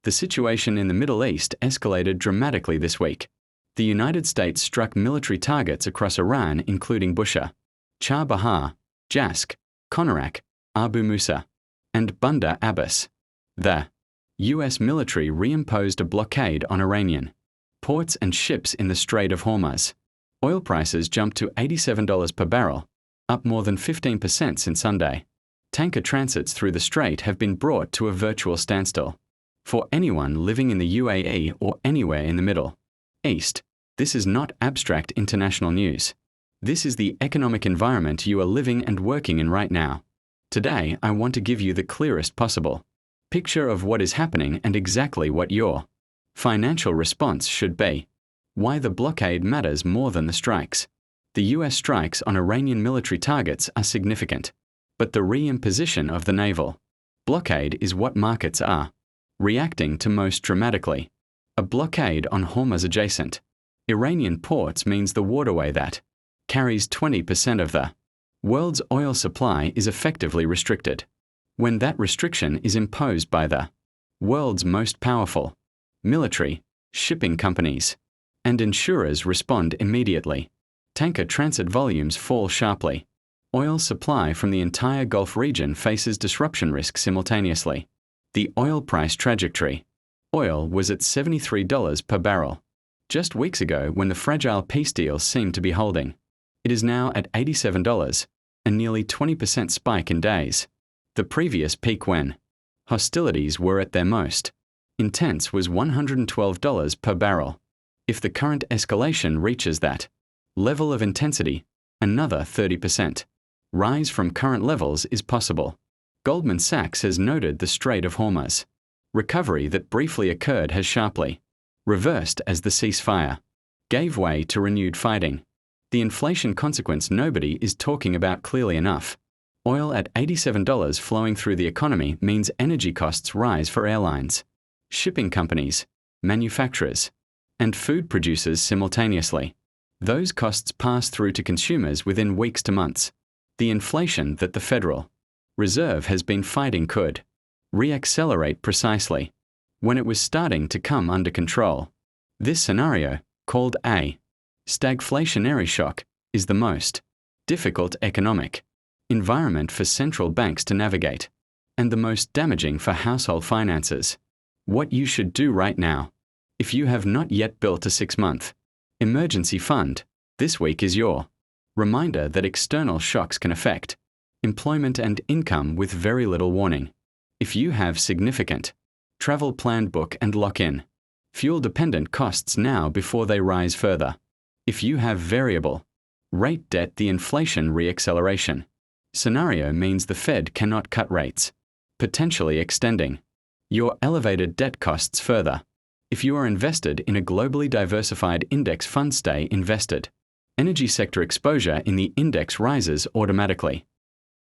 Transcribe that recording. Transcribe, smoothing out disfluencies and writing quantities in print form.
The situation in the Middle East escalated dramatically this week. The United States struck military targets across Iran, including Bushehr, Chabahar, Jask, Konarak, Abu Musa, and Bandar Abbas. The U.S. military reimposed a blockade on Iranian ports and ships in the Strait of Hormuz. Oil prices jumped to $87 per barrel, up more than 15% since Sunday. Tanker transits through the Strait have been brought to a virtual standstill. For anyone living in the UAE or anywhere in the Middle East, this is not abstract international news. This is the economic environment you are living and working in right now. Today, I want to give you the clearest possible picture of what is happening and exactly what your financial response should be. Why the blockade matters more than the strikes. The US strikes on Iranian military targets are significant, but the reimposition of the naval blockade is what markets are reacting to most dramatically. A blockade on Hormuz adjacent Iranian ports means the waterway that carries 20% of the world's oil supply is effectively restricted. When that restriction is imposed by the world's most powerful military, shipping companies, and insurers respond immediately. Tanker transit volumes fall sharply. Oil supply from the entire Gulf region faces disruption risk simultaneously. The oil price trajectory. Oil was at $73 per barrel just weeks ago when the fragile peace deal seemed to be holding. It is now at $87, a nearly 20% spike in days. The previous peak when hostilities were at their most intense was $112 per barrel. If the current escalation reaches that level of intensity, another 30% rise from current levels is possible. Goldman Sachs has noted the Strait of Hormuz recovery that briefly occurred has sharply reversed as the ceasefire gave way to renewed fighting. The inflation consequence nobody is talking about clearly enough. Oil at $87 flowing through the economy means energy costs rise for airlines, shipping companies, manufacturers, and food producers simultaneously. Those costs pass through to consumers within weeks to months. The inflation that the Federal Reserve has been fighting could reaccelerate precisely when it was starting to come under control. This scenario, called a stagflationary shock, is the most difficult economic environment for central banks to navigate, and the most damaging for household finances. What you should do right now, if you have not yet built a 6-month emergency fund, this week is your reminder that external shocks can affect employment and income with very little warning. If you have significant travel planned, book and lock in fuel-dependent costs now before they rise further. If you have variable rate debt, the inflation reacceleration scenario means the Fed cannot cut rates, potentially extending your elevated debt costs further. If you are invested in a globally diversified index fund, stay invested. Energy sector exposure in the index rises automatically.